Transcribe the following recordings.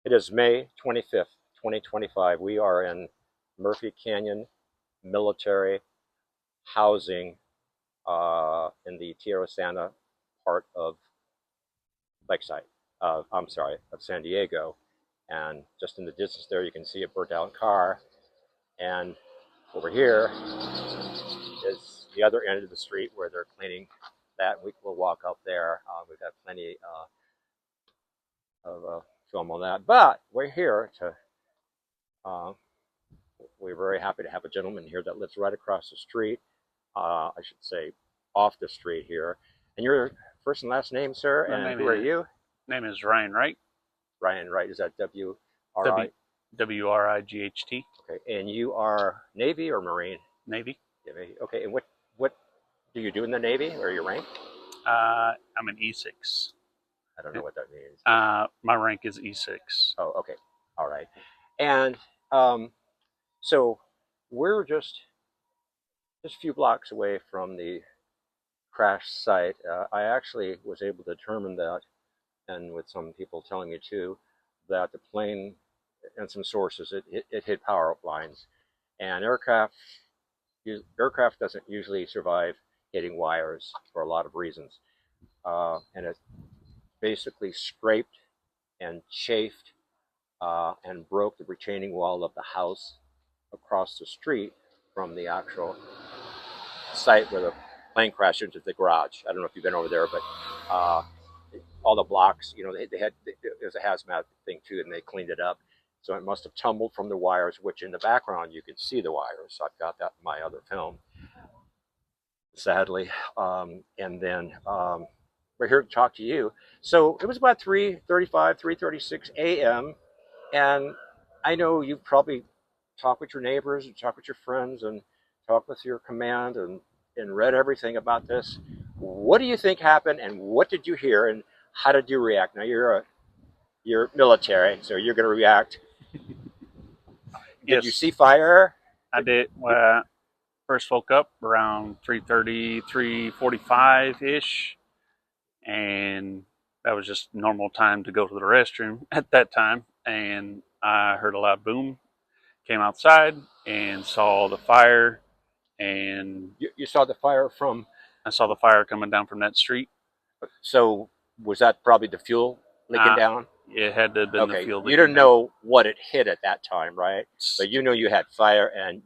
It is May 25th, 2025. We are in Murphy Canyon Military Housing in the Tierra Santa part of Lakeside. I'm sorry, of San Diego. And just in the distance there, you can see a burnt out car. And over here is the other end of the street where they're cleaning that. We'll walk up there. We've got plenty of film on that. But we're here to uh, we're very happy to have a gentleman here that lives right across the street. I should say off the street here. And your first and last name, sir, My and name who are is you? name is Ryan Wright. Ryan Wright. Is that W-R-I? WRIGHT. Okay. And you are Navy or Marine? Navy. Navy. Okay. And what do you do in the Navy, or your rank? I'm an E6. I don't know what that means. My rank is E6. Oh, okay. All right. And so we're just a few blocks away from the crash site. I actually was able to determine that, and with some people telling me too, that the plane and some sources it hit power lines, and aircraft doesn't usually survive hitting wires for a lot of reasons, and it basically scraped and chafed and broke the retaining wall of the house across the street from the actual site where the plane crashed into the garage. I don't know if you've been over there, but all the blocks, they had, it was a hazmat thing too, and they cleaned it up. So it must have tumbled from the wires, which in the background you can see the wires. So I've got that in my other film, sadly. And then we're here to talk to you. So it was about 3:35, 3:36 a.m. And I know you've probably talked with your neighbors and talked with your friends and talked with your command and read everything about this. What do you think happened, and what did you hear, and how did you react? Now you're military, so you're going to react. Did you Yes, see fire? I did. First woke up around 3:30, 3:45 ish, and that was just normal time to go to the restroom at that time. And I heard a loud boom. Came outside and saw the fire, and You saw the fire from. I saw the fire coming down from that street. So was that probably the fuel leaking Uh, down? it had to have been the Okay, fuel you didn't leaking down. know what it hit at that time, right? But you know you had fire, and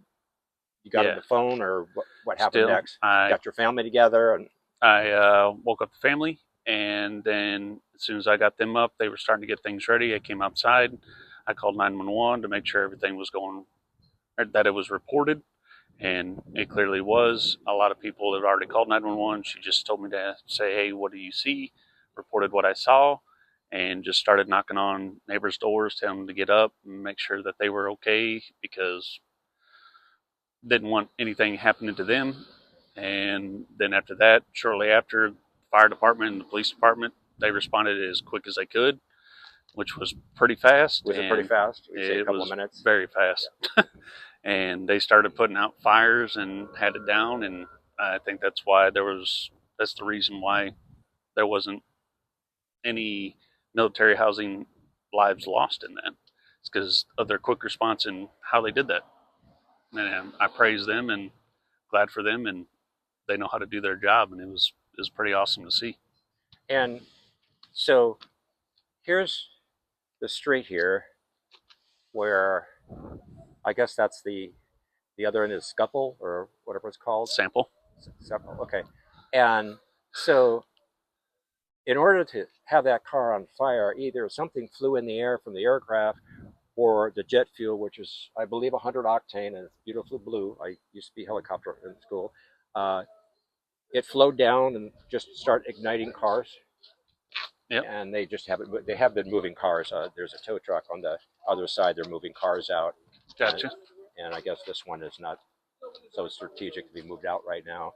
you got on Yeah. the phone, or what happened Still, next? You got your family together, and I woke up the family, and then as soon as I got them up, they were starting to get things ready. I came outside. I called 911 to make sure everything was going, or that it was reported, and it clearly was. A lot of people had already called 911. She just told me to say, "Hey, what do you see?" Reported what I saw, and just started knocking on neighbors' doors, telling them to get up and make sure that they were okay, because didn't want anything happening to them. And then after that, shortly after, the fire department and the police department, they responded as quick as they could, which was pretty fast. was it pretty And fast? We'd say a it couple of was minutes. very fast. And they started putting out fires and had it down. And I think that's the reason why there wasn't any military housing lives lost in that. It's because of their quick response and how they did that. And I praise them and glad for them, and they know how to do their job, and it was pretty awesome to see. And so here's the street here, where I guess that's the other end is Scuffle or whatever it's called. Sample. Scuffle. Okay. And so in order to have that car on fire, either something flew in the air from the aircraft, or the jet fuel, which is, I believe, 100 octane and it's beautifully blue. I used to be a helicopter in school. Uh, it flowed down and just started igniting cars. Yep. And they have been moving cars. There's a tow truck on the other side. They're moving cars out. Gotcha. And I guess this one is not so strategic to be moved out right now.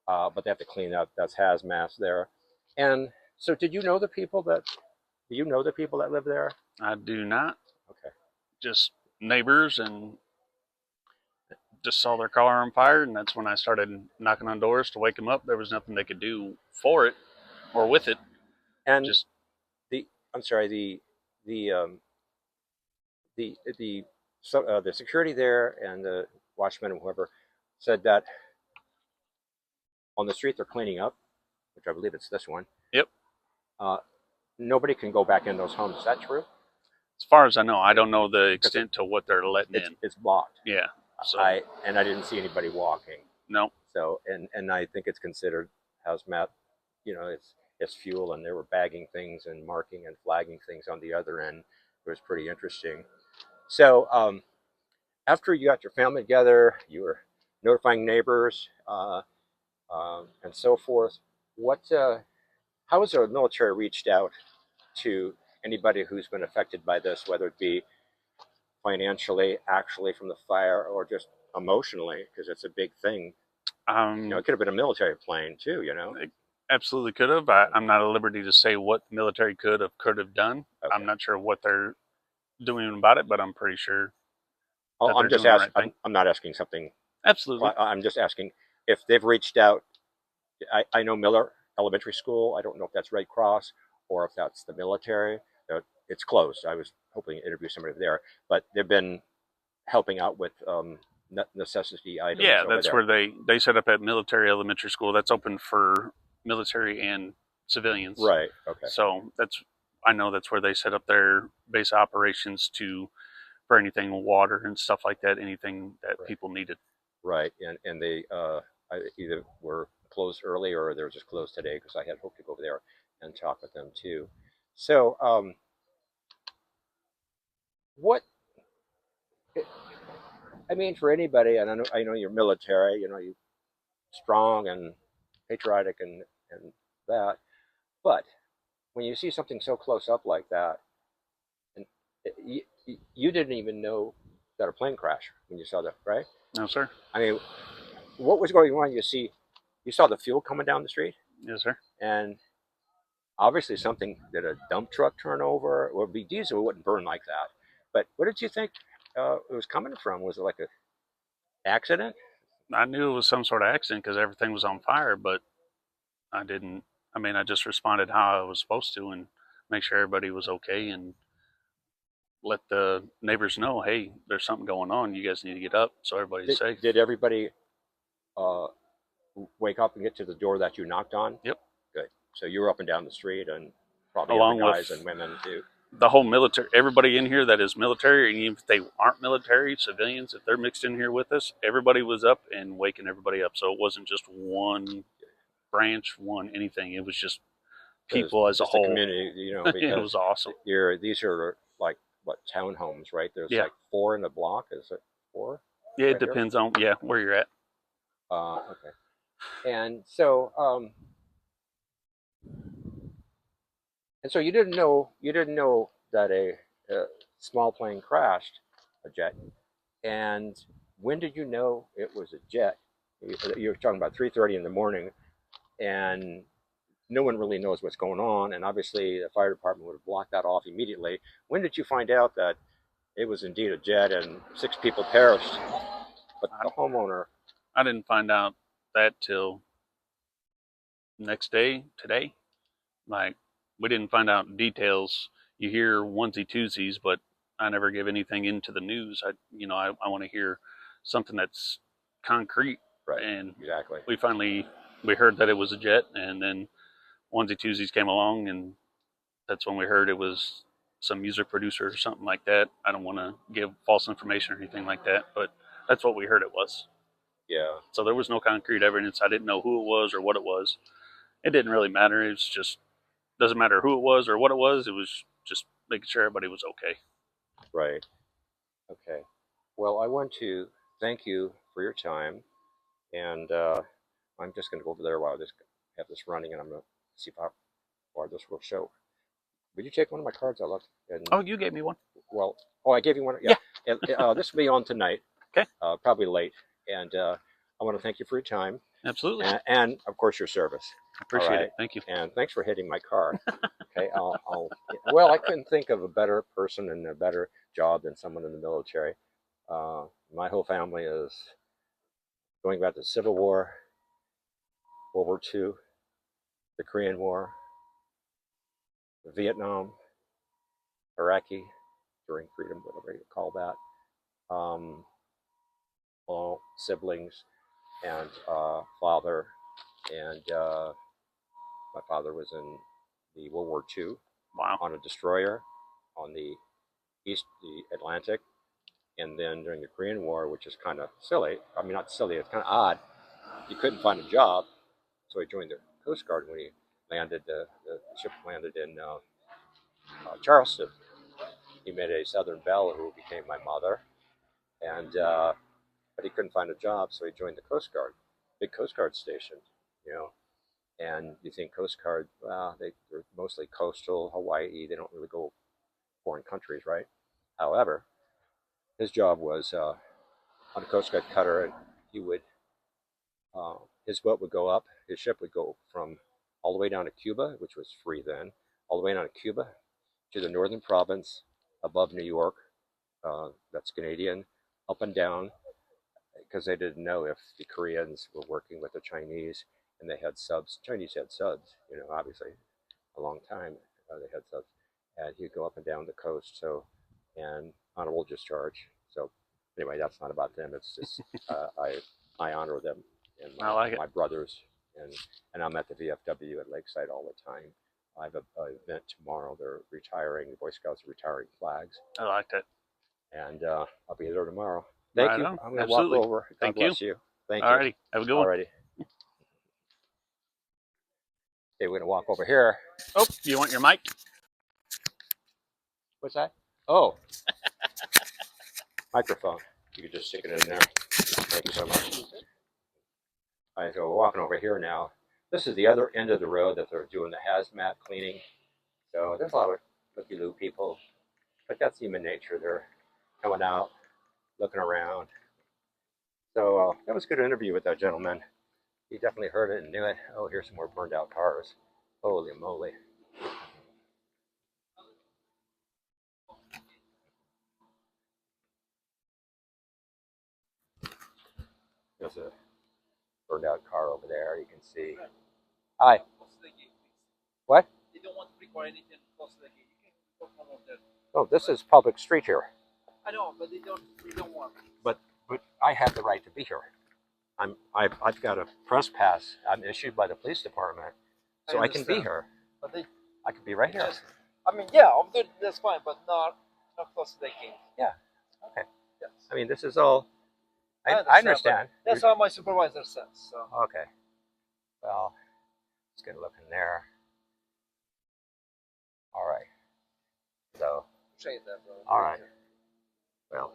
But they have to clean up. That's hazmat there. And so, do you know the people that live there? I do not. Okay. Just neighbors, and just saw their car on fire, and that's when I started knocking on doors to wake them up. There was nothing they could do for it or with it. And Just the I'm sorry, the the security there and the watchmen and whoever said that on the street they're cleaning up, which I believe it's this one. Yep. Uh, Nobody can go back in those homes. Is that true? As far as I know, I don't know the Because extent to what they're letting in. it's blocked. Yeah. So I didn't see anybody walking. no. So and I think it's considered hazmat. You know, it's fuel, and they were bagging things and marking and flagging things on the other end. It was pretty interesting. So after you got your family together, you were notifying neighbors and so forth. What? How has the military reached out to anybody who's been affected by this, whether it be financially, actually from the fire, or just emotionally, because it's a big thing. You know, it could have been a military plane too. You know, It absolutely could have. I'm not at liberty to say what the military could have done. okay. I'm not sure what they're doing about it, but I'm pretty sure that I'm they're just doing the asking. right thing. I'm not asking something. Absolutely. I'm just asking if they've reached out. I know Miller Elementary School. I don't know if that's Red Cross or if that's the military. It's closed. I was hoping to interview somebody there, but they've been helping out with necessity items Yeah, over that's there. where they set up at military elementary school. That's open for military and civilians. Right. Okay. So I know that's where they set up their base operations to for anything water and stuff like that, anything that Right. people needed. Right. And they either were closed early or they were just closed today because I had hoped to go over there and talk with them too. So what? I mean, for anybody, and I know you're military. You know, you strong and patriotic and that. But when you see something so close up like that, and you, you didn't even know that a plane crashed when you saw that, right? No, sir. I mean, what was going on? You saw the fuel coming down the street, Yes, sir. and obviously something did a dump truck turn over. Or be diesel, it wouldn't burn like that. But what did you think it was coming from? Was it like an accident? I knew it was some sort of accident because everything was on fire, but I didn't. I mean, I just responded how I was supposed to and make sure everybody was okay and let the neighbors know, hey, there's something going on. You guys need to get up so everybody's safe. Did everybody uh, wake up and get to the door that you knocked on? Yep. Good. So you were up and down the street, and probably other Along guys with and women too. the whole military, everybody in here that is military, and even if they aren't military, civilians, if they're mixed in here with us, everybody was up and waking everybody up. So it wasn't just one branch, one anything. It was just people as a Just the whole. community, you know, It because was awesome. these are like what townhomes, right? There's Yeah. like four in the block. Is it four Yeah, it right here? depends on where you're at. Okay. And so you didn't know that a small plane crashed, a jet. And when did you know it was a jet? You were talking about 3:30 in the morning, and no one really knows what's going on. And obviously, the fire department would have blocked that off immediately. When did you find out that it was indeed a jet and 6 people perished, but I, the homeowner? I didn't find out that till next day, today. Like, we didn't find out details. You hear onesie twosies, but I never give anything into the news. I want to hear something that's concrete. Right, And exactly. we heard that it was a jet, and then onesie twosies came along, and that's when we heard it was some music producer or something like that. I don't want to give false information or anything like that, but that's what we heard it was. Yeah, So there was no concrete evidence. I didn't know who it was or what it was. It didn't really matter. It was just doesn't matter who it was or what it was. It was just making sure everybody was okay. right. Okay. Well, I want to thank you for your time, and I'm just going to go over there while I just have this running, and I'm going to see how far this will show. Would you take one of my cards? I looked, and Oh, you gave me one. well, oh, I gave you one. Yeah, Yeah. and, this will be on tonight. Okay. Probably late, and I want to thank you for your time, Absolutely. and of course your service. I appreciate All right. it. Thank you. And thanks for hitting my car. Okay, well, I couldn't think of a better person and a better job than someone in the military. My whole family is going back to the Civil War, World War II, the Korean War, Vietnam, Iraqi, during freedom, whatever you call that. All siblings and father, and my father was in the World War II Wow. on a destroyer on the the Atlantic, and then during the Korean War, which is kind of silly. I mean, not silly. It's kind of odd. He couldn't find a job, so he joined the Coast Guard when he landed. The ship landed in Charleston. He met a Southern belle who became my mother, and but he couldn't find a job, so he joined the Coast Guard, big Coast Guard station, you know. And you think Coast Guard, well, they're mostly coastal Hawaii. They don't really go foreign countries, right? However, his job was on a Coast Guard cutter, and he would uh, his boat would go up. His ship would go from all the way down to Cuba, which was free then, all the way down to Cuba to the northern province above New York. That's Canadian, up and down, because they didn't know if the Koreans were working with the Chinese, and they had subs. Chinese had subs, you know, obviously a long time. They had subs, and he'd go up and down the coast. So, and honorable discharge. So, anyway, that's not about them. It's just I honor them and I like it. my brothers, and I'm at the VFW at Lakeside all the time. I have an event tomorrow. They're retiring. The Boy Scouts are retiring flags, I like that. and I'll be there tomorrow. Thank Right you. on. I'm going to walk Absolutely. over. God Thank you. bless you. Thank you. Alrighty. Have a good one. Alrighty. Okay, we're going to walk over here. Oh, you want your mic? What's that? Oh, microphone. You can just stick it in there. Thank you so much. All right, so we're walking over here now. This is the other end of the road that they're doing the hazmat cleaning. So there's a lot of looky-loo people, but that's human nature. They're coming out, looking around. So that was a good interview with that gentleman. He definitely heard it and knew it. Oh, here's some more burned out cars. Holy moly. There's a burned out car over there. You can see. Hi. What? They don't want to require anything close to the gate. You can go from over there. Oh, this is public street here. I know, but they don't want. But I have the right to be here. I've got a press pass. I'm issued by the police department, so I can be here. But they I could be right here. just, I mean, yeah, over there, that's fine, but not close to the gate. Yeah. Okay. Yes. I mean, this is all. I I understand. That's how my supervisor says. So. Okay. Well, let's get a look in there. All right. So. Appreciate that, bro. All right. Well,